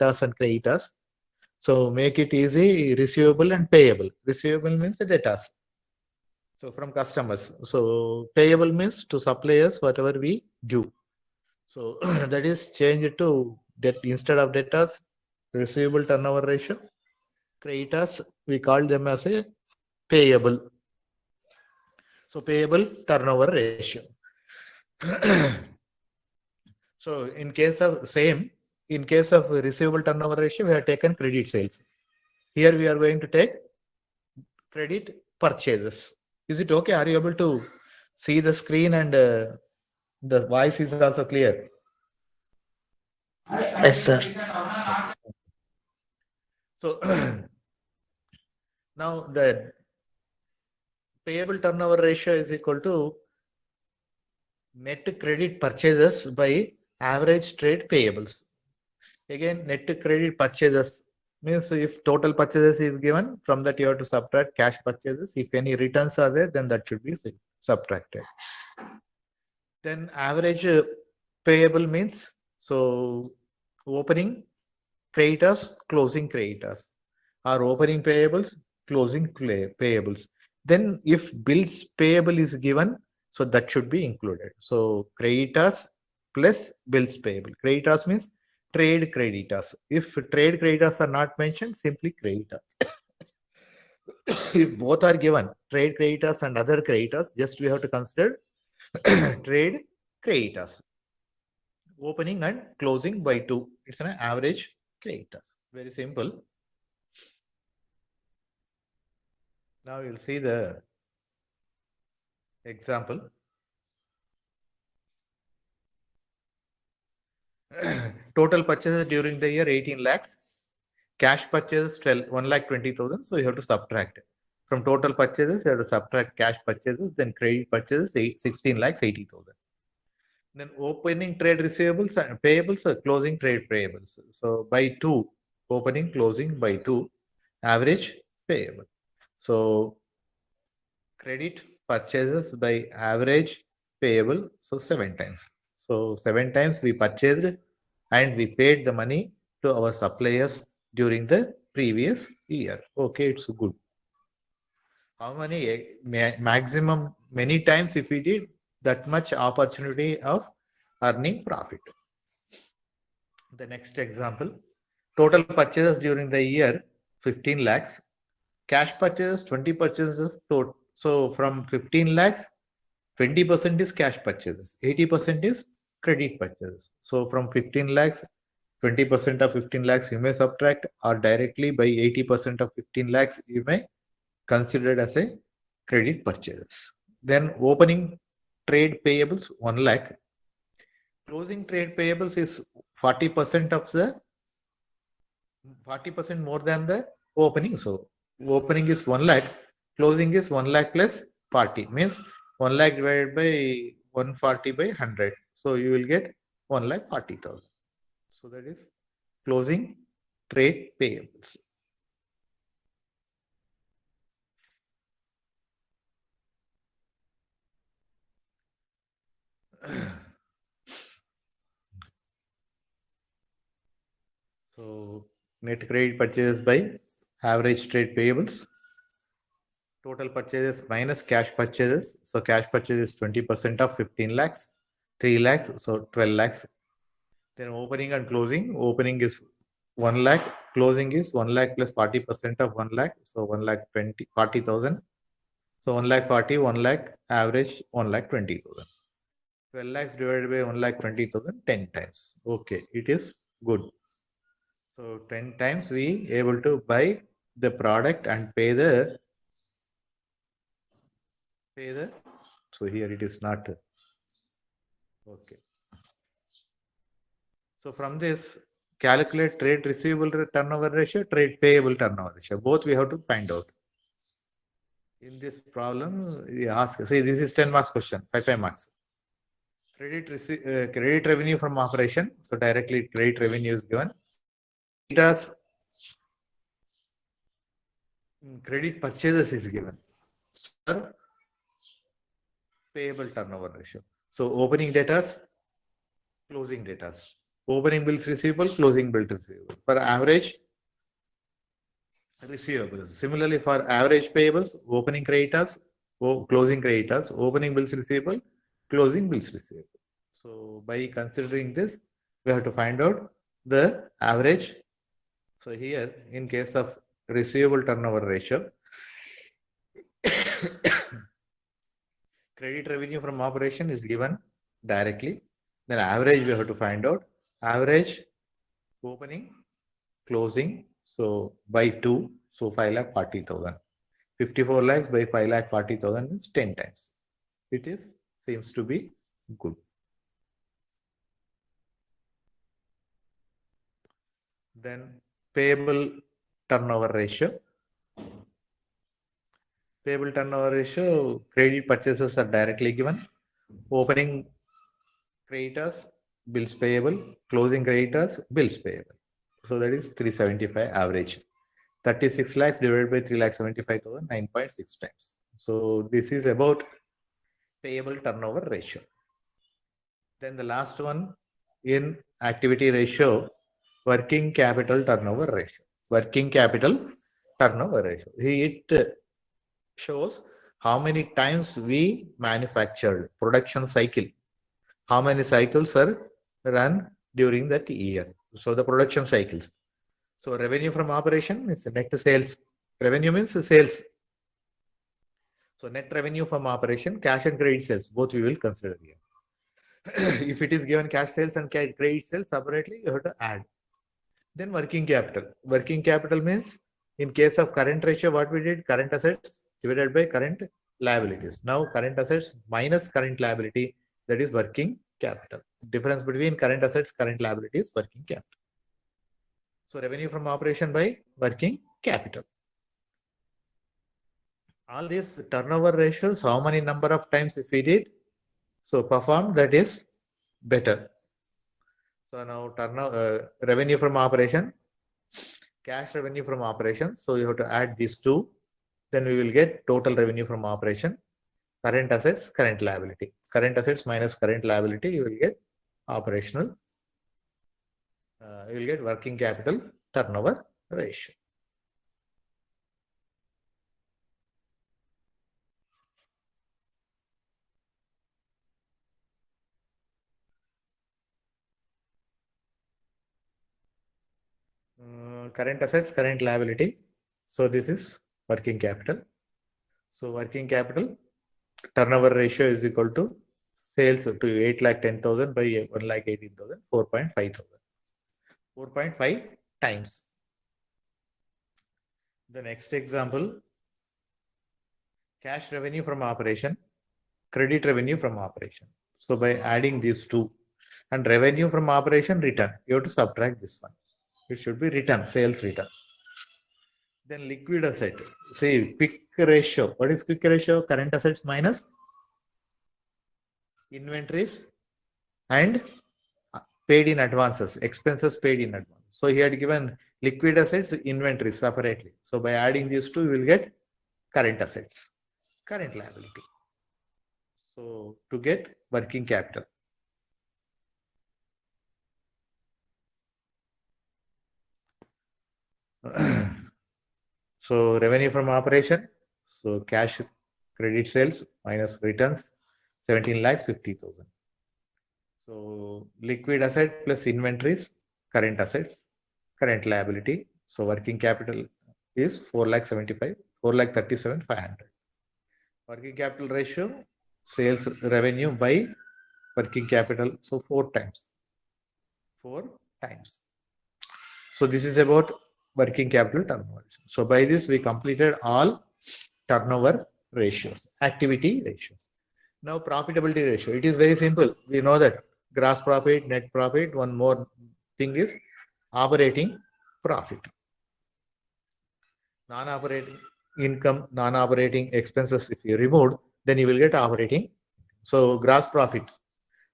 debtors and creditors. So make it easy, receivable and payable. Receivable means the debtors. So from customers. So payable means to suppliers, whatever we do. So that is changed to debt instead of debtors, receivable turnover ratio. Creditors, we call them as a payable. So payable turnover ratio. So in case of same, in case of receivable turnover ratio, we have taken credit sales. Here we are going to take credit purchases. Is it okay? Are you able to see the screen and the voice is also clear? Yes, sir. So now the payable turnover ratio is equal to net credit purchases by average trade payables. Again, net credit purchases means if total purchases is given, from that you have to subtract cash purchases. If any returns are there, then that should be subtracted. Then average payable means, so opening creditors, closing creditors, or opening payables, closing payables. Then if bills payable is given, so that should be included. So creditors plus bills payable. Creditors means trade creditors. If trade creditors are not mentioned, simply creditors. If both are given, trade creditors and other creditors, just we have to consider trade creditors. Opening and closing by 2. It's an average creditors. Very simple. Now you'll see the example. Total purchases during the year 18 lakhs. Cash purchases 1 lakh 20,000. So you have to subtract. From total purchases, you have to subtract cash purchases, then credit purchases 16 lakhs 80,000. Then opening trade receivables and payables are closing trade payables. So by 2, opening, closing by 2, average payable. So credit purchases by average payable, so 7 times. So 7 times we purchased and we paid the money to our suppliers during the previous year. Okay, it's good. How many maximum, many times if we did, that much opportunity of earning profit. The next example, total purchases during the year 15 lakhs, cash purchases 20 purchases total. So from 15 lakhs, 20% is cash purchases, 80% is credit purchases. So from 15 lakhs, 20% of 15 lakhs you may subtract, or directly by 80% of 15 lakhs you may consider it as a credit purchases. Then opening trade payables 1 lakh. Closing trade payables is 40% of the 40% more than the opening. So opening is 1 lakh, closing is 1 lakh plus 40, means 1 lakh divided by 140 by 100. So you will get 1 lakh 40,000. So that is closing trade payables. So net credit purchases by average trade payables. Total purchases minus cash purchases. So cash purchases 20% of 15 lakhs, 3 lakhs, so 12 lakhs. Then opening and closing. Opening is 1 lakh, closing is 1 lakh plus 40% of 1 lakh, so 1 lakh 40,000. So 1 lakh 40, 1 lakh average 1 lakh 20,000. 12 lakhs divided by 1 lakh 20,000, 10 times. Okay, it is good. So 10 times we able to buy the product and pay the so here it is not okay. So from this, calculate trade receivable turnover ratio, trade payable turnover ratio. Both we have to find out. In this problem, we ask, see, this is 10 marks question, 5 marks. Credit revenue from operation. So directly credit revenue is given. Creditors, credit purchases is given. Or payable turnover ratio. So opening debtors, closing debtors. opening bills receivable, closing bills receivable. For average receivables. Similarly, for average payables, opening creditors, closing creditors, opening bills receivable, closing bills receivable. So by considering this, we have to find out the average. So here, in case of receivable turnover ratio, credit revenue from operation is given directly. Then average we have to find out. Average opening, closing. So by 2, so 5,40,000. 54 lakhs by 5,40,000 is 10 times. It is seems to be good. Then payable turnover ratio. Payable turnover ratio, credit purchases are directly given. Opening creditors, bills payable. Closing creditors, bills payable. So that is 375 average. 36 lakhs divided by 3,75,000, 9.6 times. So this is about payable turnover ratio. Then the last one in activity ratio, working capital turnover ratio. Working capital turnover ratio. It shows how many times we manufactured, production cycle, how many cycles are run during that year. So the production cycles. So revenue from operation is net sales. Revenue means sales. So net revenue from operation, cash and credit sales, both we will consider here. If it is given cash sales and credit sales separately, you have to add. Then working capital. Working capital means in case of current ratio, what we did, current assets divided by current liabilities. Now current assets minus current liability, that is working capital. Difference between current assets, current liabilities, working capital. So revenue from operation by working capital. All these turnover ratios, how many number of times if we did, so perform, that is better. So now revenue from operation, cash revenue from operation. So you have to add these two. Then we will get total revenue from operation, current assets, current liability. Current assets minus current liability, you will get operational. You will get working capital turnover ratio. Current assets, current liability. So this is working capital. So working capital turnover ratio is equal to sales to 8,10,000 by 1,18,000, 4.5 thousand. 4.5 times. The next example, cash revenue from operation, credit revenue from operation. So by adding these two and revenue from operation return, you have to subtract this one. It should be return, sales return. Then liquid asset. See, quick ratio. What is quick ratio? Current assets minus inventories and paid in advances, expenses paid in advance. So he had given liquid assets, inventories separately. So by adding these two, you will get current assets, current liability. So to get working capital. So revenue from operation, so cash credit sales minus returns, 17 lakhs 50,000. So liquid asset plus inventories, current assets, current liability. So working capital is 4,75,000, 4,37,500. Working capital ratio, sales revenue by working capital. So 4 times. 4 times. So this is about working capital turnover. So by this we completed all turnover ratios, activity ratios. Now profitability ratio. It is very simple. We know that gross profit, net profit. One more thing is operating profit. Non-operating income, non-operating expenses, if you remove, then you will get operating. So gross profit.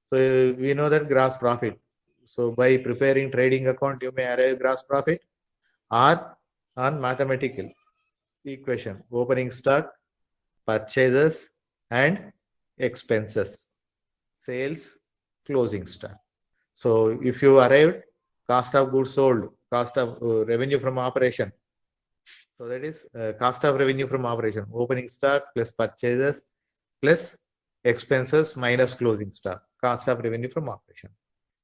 So we know that gross profit. So by preparing trading account, you may arrive gross profit or on mathematical equation, opening stock, purchases and expenses, sales, closing stock. So if you arrived cost of goods sold, cost of revenue from operation. So that is cost of revenue from operation, opening stock plus purchases plus expenses minus closing stock, cost of revenue from operation.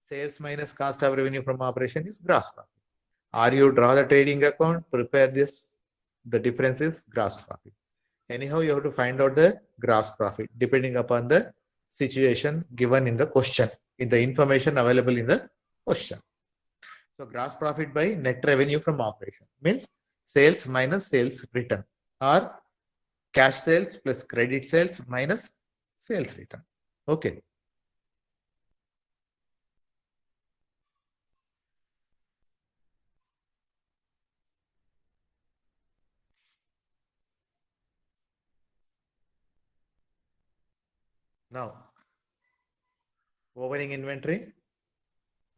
Sales minus cost of revenue from operation is gross profit. Or you draw the trading account, prepare this, the difference is gross profit. Anyhow, you have to find out the gross profit depending upon the situation given in the question, in the information available in the question. So gross profit by net revenue from operation means sales minus sales return, or cash sales plus credit sales minus sales return. Okay. Now, opening inventory,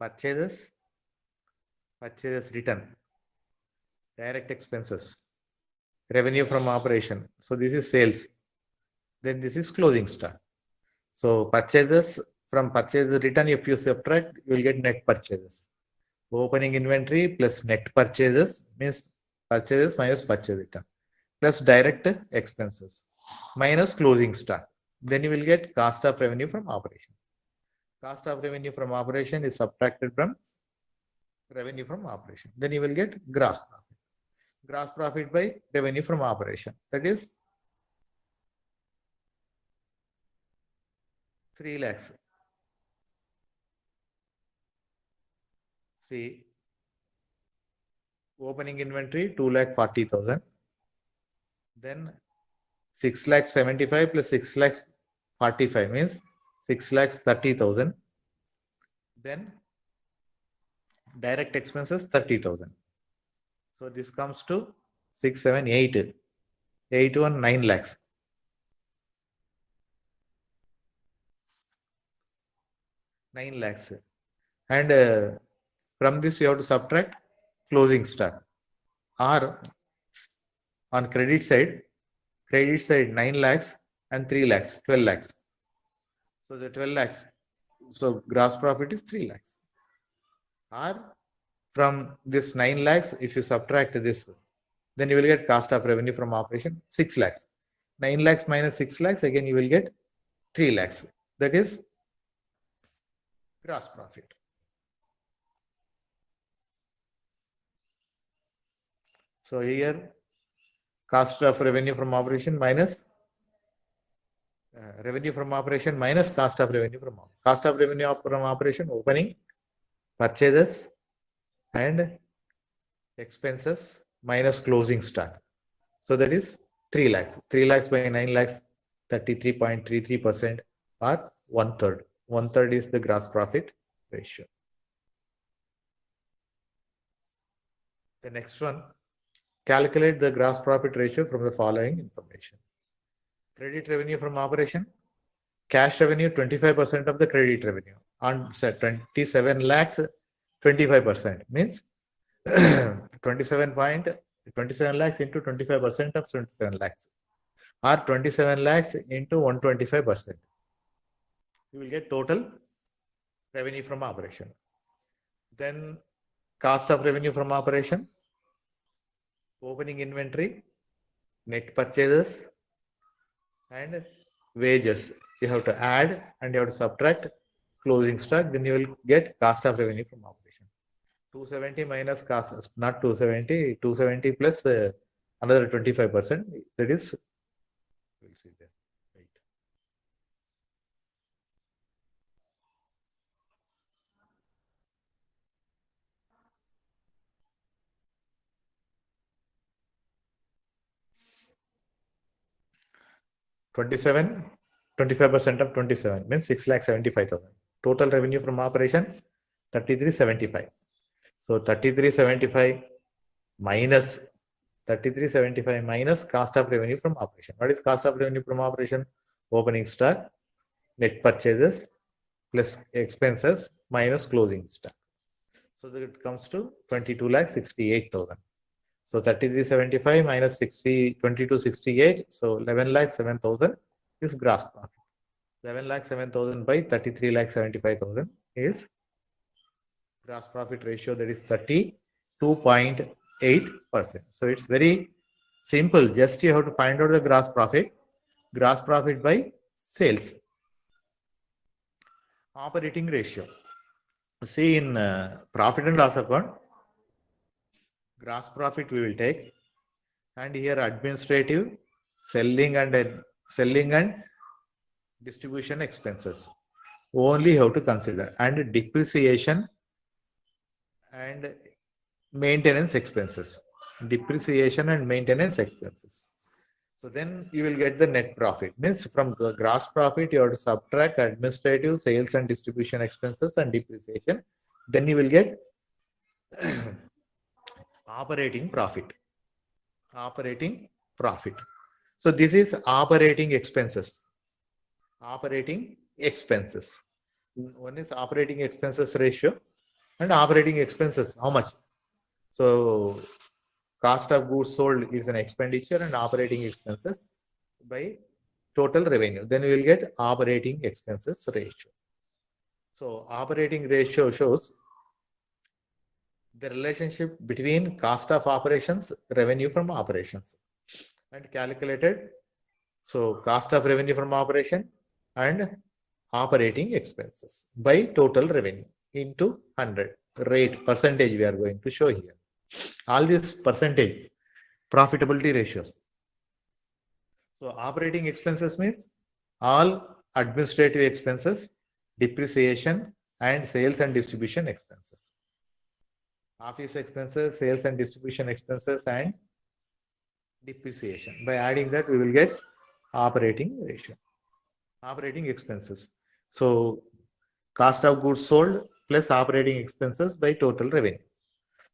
purchases, purchases return, direct expenses, revenue from operation. So this is sales. Then this is closing stock. So purchases, from purchases return, if you subtract, you will get net purchases. Opening inventory plus net purchases means purchases minus purchase return plus direct expenses minus closing stock. Then you will get cost of revenue from operation. Cost of revenue from operation is subtracted from revenue from operation. Then you will get gross profit. Gross profit by revenue from operation. That is 3 lakhs. See, opening inventory 2,40,000. Then 6 lakhs 75 plus 6 lakhs 45 means 6 lakhs 30,000. Then direct expenses 30,000. So this comes to 6, 7, 8. 8 1 9 lakhs. 9 lakhs. And from this you have to subtract closing stock. Or on credit side 9 lakhs and 3 lakhs, 12 lakhs. So the 12 lakhs. So gross profit is 3 lakhs. Or from this 9 lakhs, if you subtract this, then you will get cost of revenue from operation 6 lakhs. 9 lakhs minus 6 lakhs, again you will get 3 lakhs. That is gross profit. So here cost of revenue from operation minus revenue from operation minus cost of revenue from operation, opening, purchases and expenses minus closing stock. So that is 3 lakhs. 3 lakhs by 9 lakhs, 33.33% or 1/3. 1/3 is the gross profit ratio. The next one, calculate the gross profit ratio from the following information. Credit revenue from operation, cash revenue 25% of the credit revenue. On 27 lakhs, 25% means 27 lakhs into 25% of 27 lakhs, or 27 lakhs into 125%. You will get total revenue from operation. Then cost of revenue from operation, opening inventory, net purchases and wages. You have to add and you have to subtract closing stock. Then you will get cost of revenue from operation. 270 minus cost, not 270, 270 plus another 25%. That is, we'll see there. Right. 27, 25% of 27 means 6,75,000. Total revenue from operation 3375. So 3375 minus 3375 minus cost of revenue from operation. What is cost of revenue from operation? Opening stock, net purchases plus expenses minus closing stock. So that it comes to 22,68,000. So 3375 minus 2268. So 11,07,000 is gross profit. 11,07,000 by 33,75,000 is gross profit ratio, that is 32.8%. So it's very simple. Just you have to find out the gross profit by sales. Operating ratio. See, in profit and loss account, gross profit we will take, and here administrative, selling and distribution expenses only have to consider, and depreciation and maintenance expenses. Depreciation and maintenance expenses. So then you will get the net profit. Means from gross profit, you have to subtract administrative, sales and distribution expenses and depreciation. Then you will get operating profit. Operating profit. So this is operating expenses. Operating expenses. One is operating expenses ratio and operating expenses. How much? So cost of goods sold is an expenditure and operating expenses by total revenue. Then we will get operating expenses ratio. So operating ratio shows the relationship between cost of operations, revenue from operations, and calculated. So cost of revenue from operation and operating expenses by total revenue into 100 rate percentage we are going to show here. All these percentage profitability ratios. So operating expenses means all administrative expenses, depreciation and sales and distribution expenses. Office expenses, sales and distribution expenses and depreciation. By adding that, we will get operating ratio. Operating expenses. So cost of goods sold plus operating expenses by total revenue.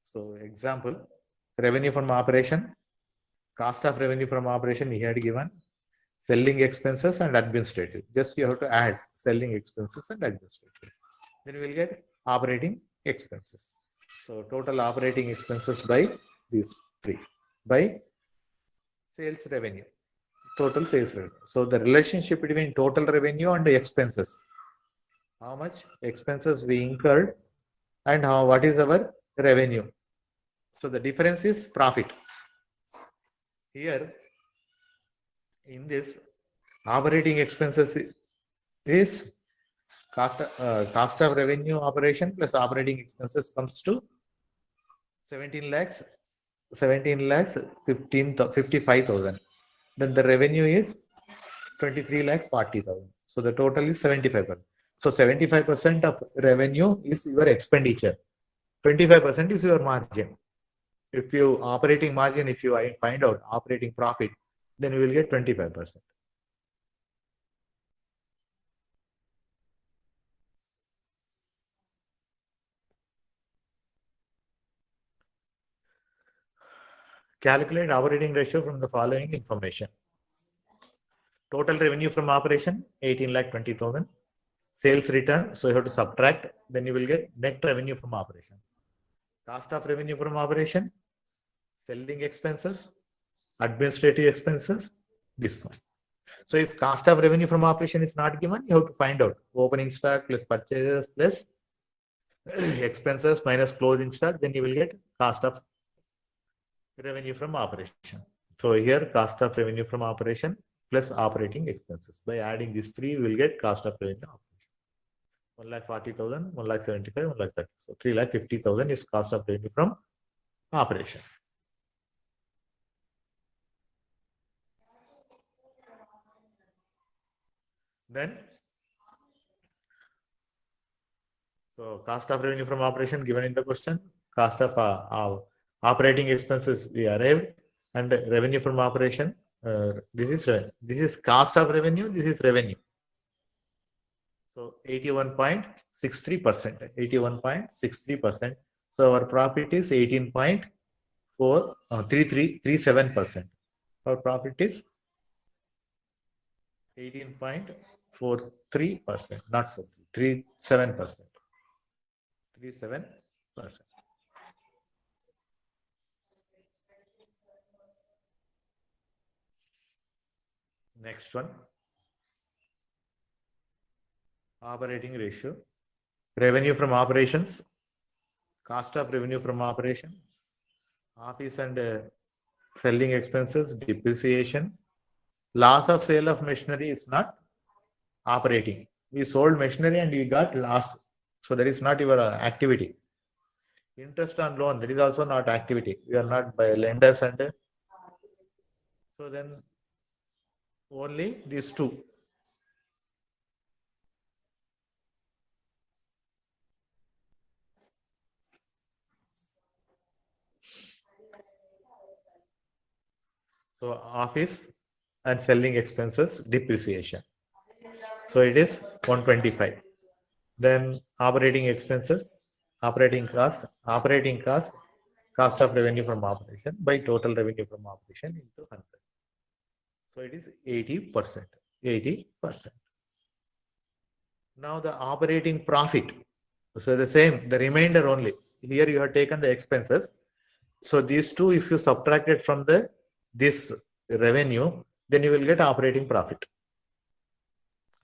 So example, revenue from operation, cost of revenue from operation he had given, selling expenses and administrative. Just you have to add selling expenses and administrative. Then we will get operating expenses. So total operating expenses by these three, by sales revenue, total sales revenue. So the relationship between total revenue and the expenses, how much expenses we incurred and what is our revenue. So the difference is profit. Here in this operating expenses is cost of revenue operation plus operating expenses comes to 17 lakhs 55,000. Then the revenue is 23 lakhs 40,000. So the total is 75%. So 75% of revenue is your expenditure. 25% is your margin. If you operating margin, if you find out operating profit, then you will get 25%. Calculate operating ratio from the following information. Total revenue from operation 18 lakh 20,000. Sales return, so you have to subtract, then you will get net revenue from operation. Cost of revenue from operation, selling expenses, administrative expenses, this one. So if cost of revenue from operation is not given, you have to find out opening stock plus purchases plus expenses minus closing stock, then you will get cost of revenue from operation. So here cost of revenue from operation plus operating expenses. By adding these three, we will get cost of revenue. 1,40,000, 1,75,000, 1,30,000. So 3,50,000 is cost of revenue from operation. Then, so cost of revenue from operation given in the question, cost of operating expenses we arrived, and revenue from operation. This is cost of revenue. This is revenue. So 81.63%. 81.63%. So our profit is 18.43337%. Our profit is 18.43%, not 37%. 37%. Next one. Operating ratio. Revenue from operations cost of revenue from operation, office and selling expenses, depreciation. Loss of sale of machinery is not operating. We sold machinery and we got loss. So that is not your activity. Interest on loan, that is also not activity. We are not by lenders and so then only these two. So office and selling expenses, depreciation. So it is 125. Then operating expenses, operating cost, cost of revenue from operation by total revenue from operation into 100. So it is 80%. 80%. Now the operating profit. So the same, the remainder only. Here you have taken the expenses. So these two, if you subtract it from this revenue, then you will get operating profit.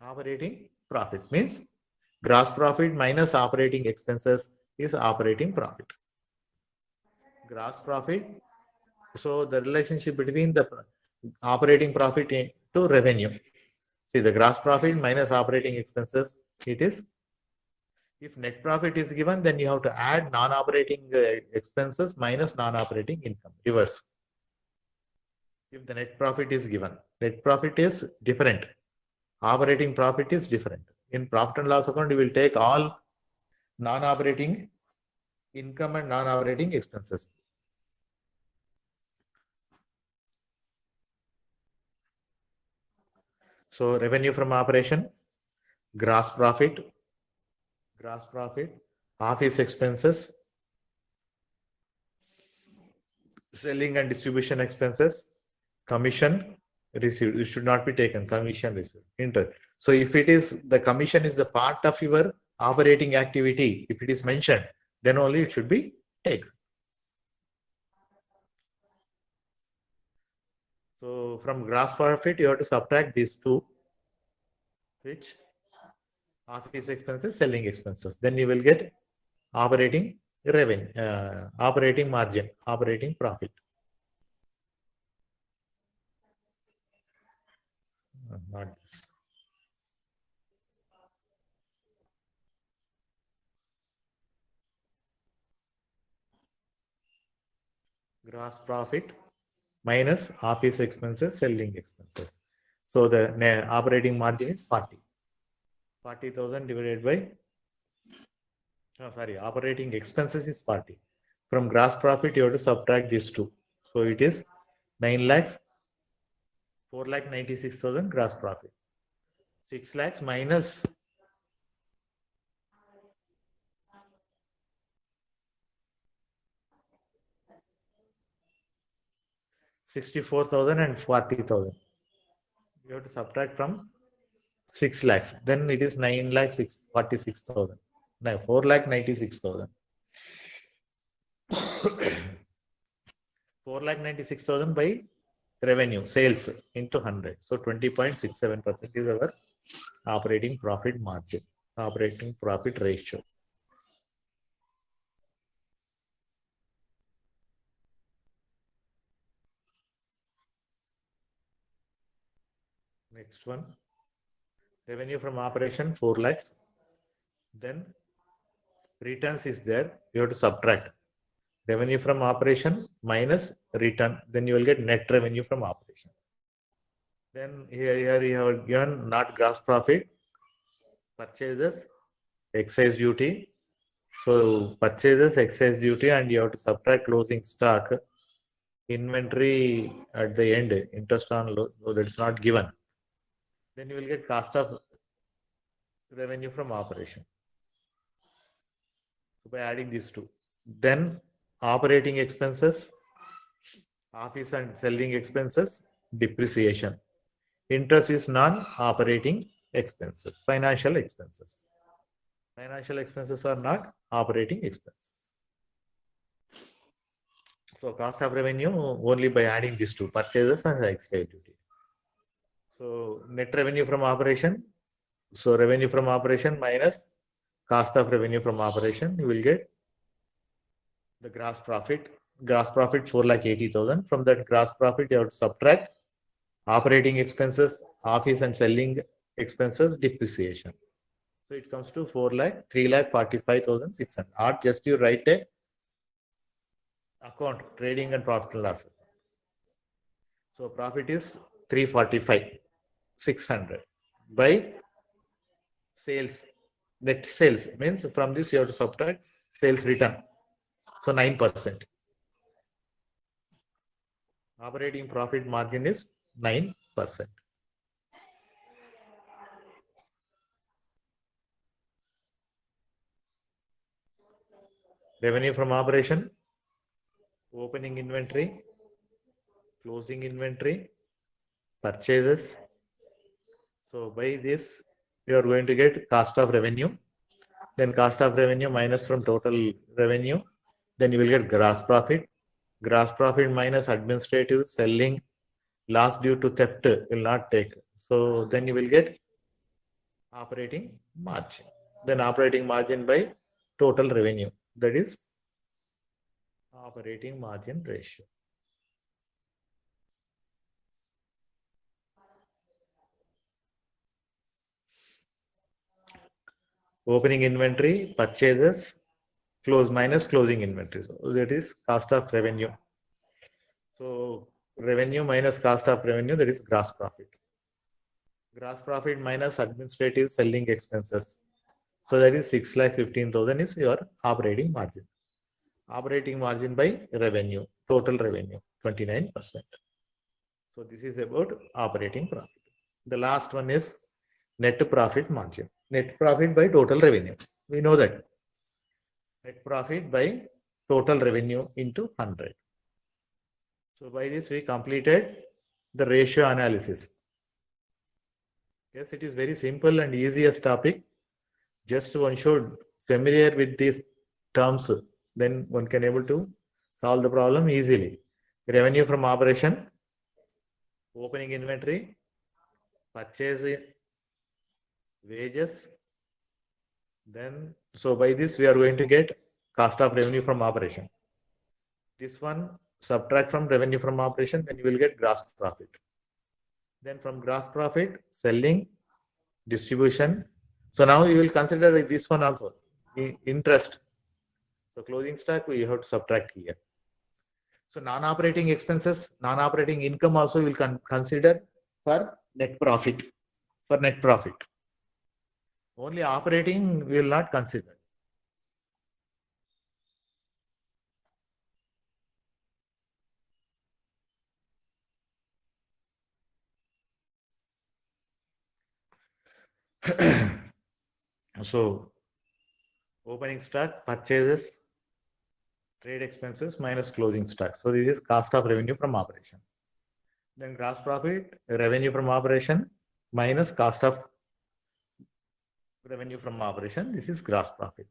Operating profit means gross profit minus operating expenses is operating profit. Gross profit. So the relationship between the operating profit to revenue. See, the gross profit minus operating expenses, it is, if net profit is given, then you have to add non-operating expenses minus non-operating income, reverse. If the net profit is given, net profit is different. Operating profit is different. In profit and loss account, you will take all non-operating income and non-operating expenses. So revenue from operation, gross profit, office expenses, selling and distribution expenses, commission received. It should not be taken, commission received, interest. So if it is, the commission is the part of your operating activity, if it is mentioned, then only it should be taken. So from gross profit, you have to subtract these two, which office expenses, selling expenses. Then you will get operating revenue, operating margin, operating profit. Not this. Gross profit minus office expenses, selling expenses. So the operating margin is 40. 40,000 divided by, operating expenses is 40. From gross profit, you have to subtract these two. So it is 9 lakhs, 4,96,000 gross profit. 6 lakhs minus 64,000 and 40,000. You have to subtract from 6 lakhs. Then it is 9 lakhs 46,000. No, 4,96,000. 4,96,000 by revenue, sales into 100. So 20.67% is our operating profit margin, operating profit ratio. Next one, revenue from operation 4 lakhs. Then returns is there. You have to subtract revenue from operation minus return. Then you will get net revenue from operation. Then here you have given not gross profit, purchases, excise duty. So purchases, excise duty, and you have to subtract closing stock, inventory at the end, interest on loan, so that's not given. Then you will get cost of revenue from operation. So by adding these two, then operating expenses, office and selling expenses, depreciation. Interest is non-operating expenses, financial expenses. Financial expenses are not operating expenses. So cost of revenue only by adding these two, purchases and excise duty. So net revenue from operation. So revenue from operation minus cost of revenue from operation, you will get the gross profit. Gross profit 4,80,000. From that gross profit, you have to subtract operating expenses, office and selling expenses, depreciation. So it comes to 3,45,600. Or just you write a account trading and profit and loss. So profit is 345,600 by sales. Net sales means from this you have to subtract sales return. So 9%. Operating profit margin is 9%. Revenue from operation, opening inventory, closing inventory, purchases. So by this, you are going to get cost of revenue. Then cost of revenue minus from total revenue. Then you will get gross profit. Gross profit minus administrative, selling, loss due to theft will not take. So then you will get operating margin. Then operating margin by total revenue. That is operating margin ratio. Opening inventory, purchases, close minus closing inventory. So that is cost of revenue. So revenue minus cost of revenue, that is gross profit. Gross profit minus administrative selling expenses. So that is 6,15,000 is your operating margin. Operating margin by revenue, total revenue, 29%. So this is about operating profit. The last one is net profit margin. Net profit by total revenue. We know that. Net profit by total revenue into 100. So by this we completed the ratio analysis. Yes, it is very simple and easiest topic. Just one should familiar with these terms, then one can able to solve the problem easily. Revenue from operation, opening inventory, purchase, wages. Then, so by this we are going to get cost of revenue from operation. This one subtract from revenue from operation, then you will get gross profit. Then from gross profit, selling, distribution. So now you will consider this one also, interest. So closing stock we have to subtract here. So non-operating expenses, non-operating income also will consider for net profit. For net profit. Only operating we will not consider. So opening stock, purchases, trade expenses minus closing stock. So this is cost of revenue from operation. Then gross profit, revenue from operation minus cost of revenue from operation. This is gross profit.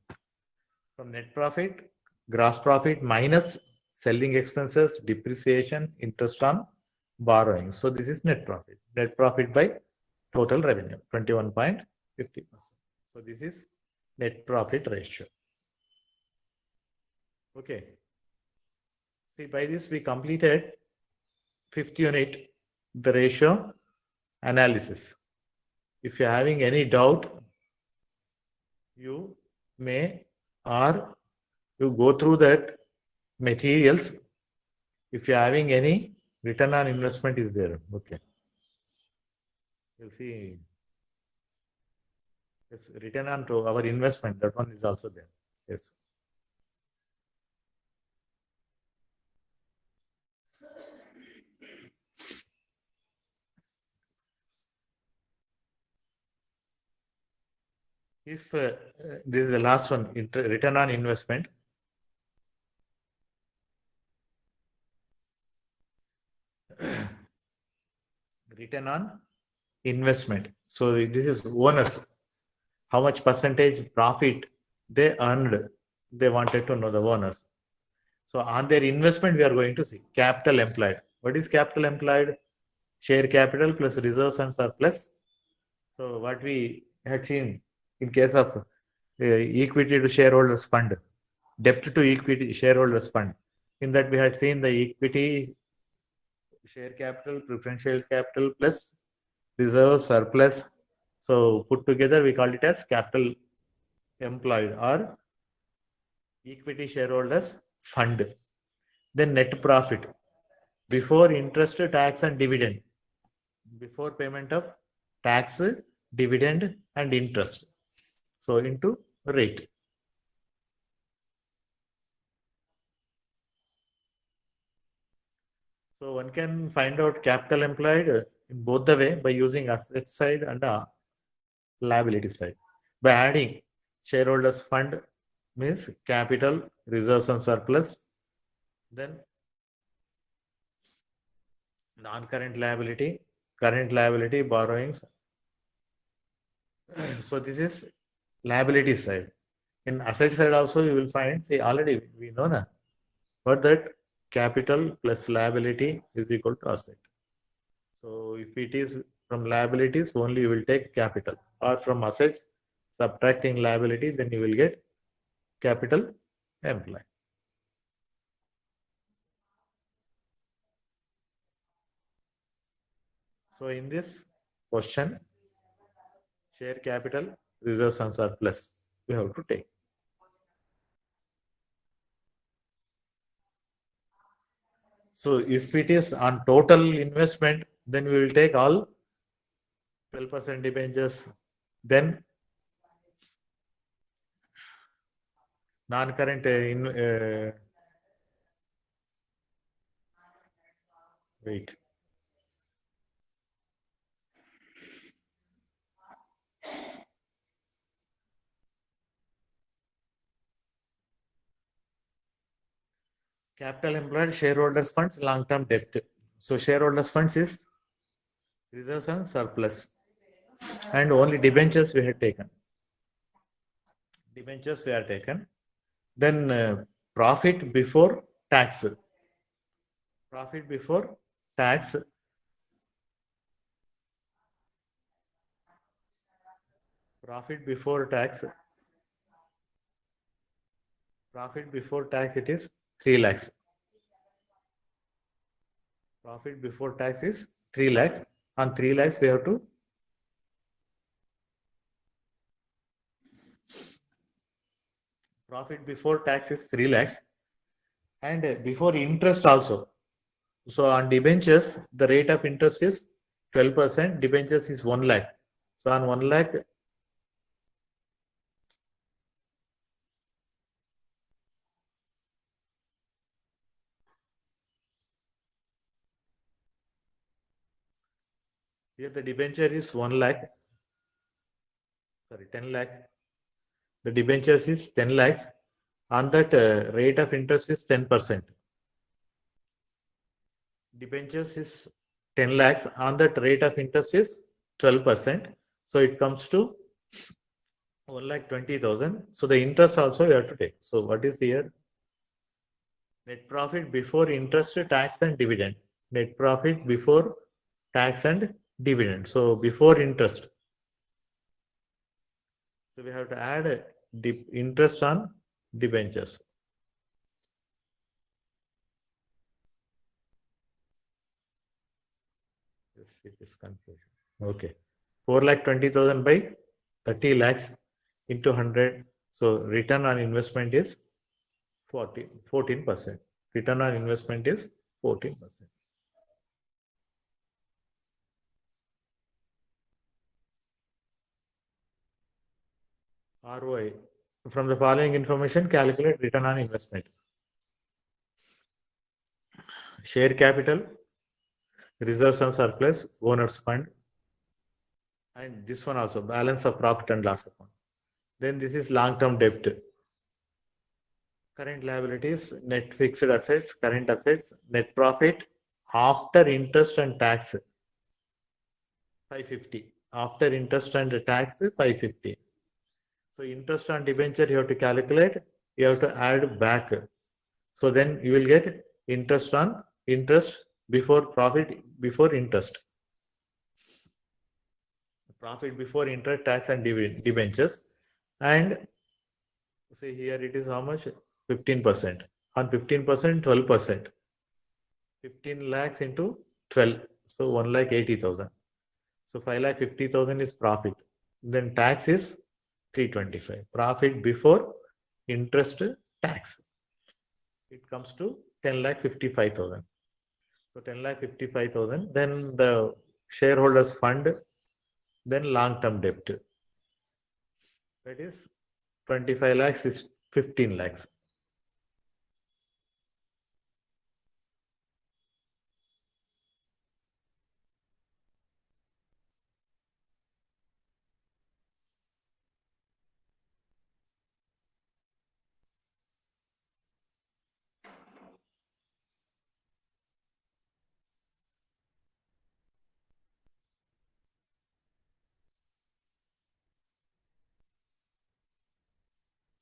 From net profit, gross profit minus selling expenses, depreciation, interest on borrowing. So this is net profit. Net profit by total revenue, 21.50%. So this is net profit ratio. Okay. See, by this we completed 5th unit, the ratio analysis. If you're having any doubt, you may or you go through that materials. If you're having any return on investment is there. Okay. You'll see. Yes, return on to our investment, that one is also there. Yes. If this is the last one, return on investment. Return on investment. So this is owners. How much percentage profit they earned? They wanted to know, the owners. So on their investment, we are going to see capital employed. What is capital employed? Share capital plus reserves and surplus. So what we had seen in case of equity to shareholders fund. debt to equity shareholders fund. In that we had seen the equity, share capital, preferential capital plus reserve surplus. So put together we call it as capital employed or equity shareholders fund. Then net profit before interest, tax and dividend, before payment of tax, dividend and interest. So into rate. So one can find out capital employed in both the way by using asset side and liability side. By adding shareholders fund means capital, reserves and surplus, then non-current liability, current liability, borrowings. So this is liability side. In asset side also you will find, see already we know that, but that capital plus liability is equal to asset. So if it is from liabilities, only you will take capital, or from assets, subtracting liability, then you will get capital employed. So in this question, share capital, reserves and surplus, we have to take. So if it is on total investment, then we will take all 12% debentures, then non-current wait. Capital employed, shareholders funds, long-term debt. So shareholders funds is reserves and surplus, and only debentures we had taken. Debentures we are taken. Then profit before tax. Profit before tax. Profit before tax. Profit before tax it is 3 lakhs. Profit before tax is 3 lakhs. On 3 lakhs we have to profit before tax is 3 lakhs, and before interest also. So on debentures, the rate of interest is 12%. Debentures is 1 lakh. So on 1 lakh, here the debenture is 1 lakh. Sorry, 10 lakhs. The debentures is 10 lakhs. On that rate of interest is 10%. Debentures is 10 lakhs. On that rate of interest is 12%. So it comes to 1,20,000. So the interest also you have to take. So what is here? Net profit before interest, tax and dividend. Net profit before tax and dividend. So before interest. So we have to add interest on debentures. Yes, it is confusion. Okay. 4,20,000 by 30 lakhs into 100. So return on investment is 14%. Return on investment is 14%. ROI. From the following information, calculate return on investment. Share capital, reserves and surplus, owners fund, and this one also, balance of profit and loss account. Then this is long-term debt. Current liabilities, net fixed assets, current assets, net profit after interest and tax 550. After interest and tax 550. So interest on debenture you have to calculate, you have to add back. So then you will get interest on interest before profit before interest. Profit before interest, tax and debentures. And see here it is how much? 15%. On 15%, 12%. 15 lakhs into 12. So 1,80,000. So 5,50,000 is profit. Then tax is 325. Profit before interest tax. It comes to 10,55,000. So 10,55,000. Then the shareholders fund, then long-term debt. That is 25 lakhs is 15 lakhs.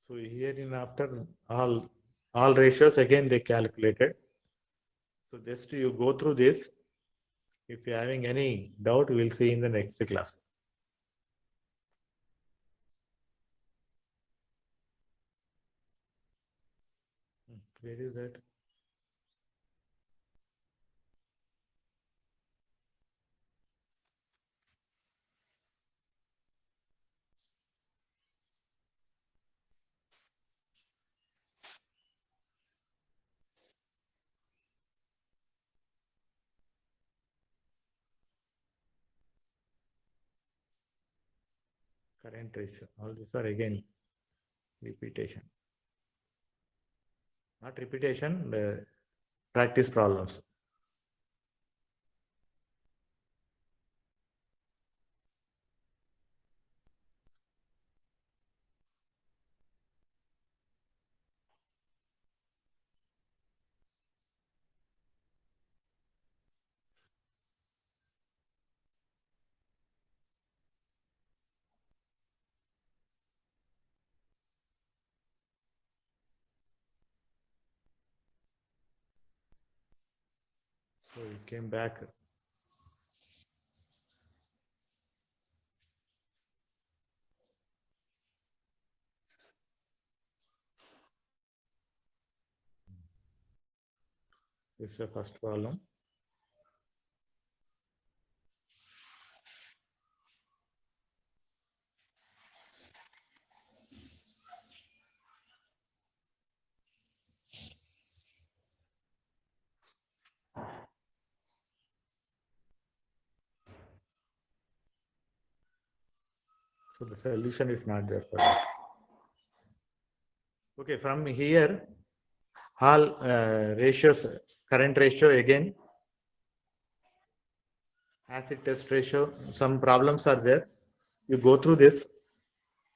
So here in after all ratios again they calculated. So just you go through this. If you're having any doubt, we'll see in the next class. Where is that? Current ratio. All these are again repetition. Not repetition, the practice problems. So we came back. This is the first problem. So the solution is not there for us. Okay, from here, all ratios, current ratio again, acid test ratio, some problems are there. You go through this,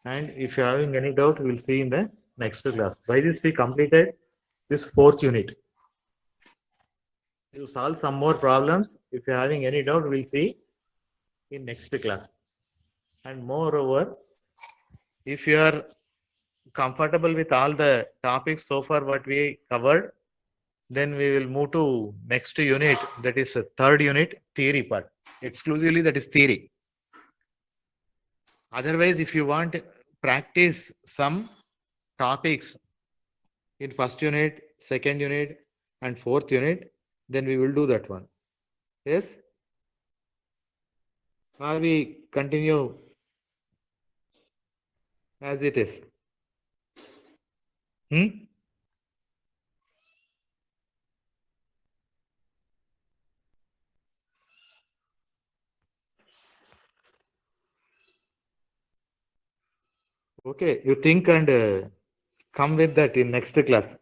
and if you're having any doubt, we'll see in the next class. By this, we completed this fourth unit. You solve some more problems. If you're having any doubt, we'll see in next class. And moreover, if you are comfortable with all the topics so far what we covered, then we will move to next unit, that is a third unit, theory part. Exclusively that is theory. Otherwise, if you want practice some topics in first unit, second unit, and fourth unit, then we will do that one. Yes? Or we continue as it is. Okay, you think and come with that in next class.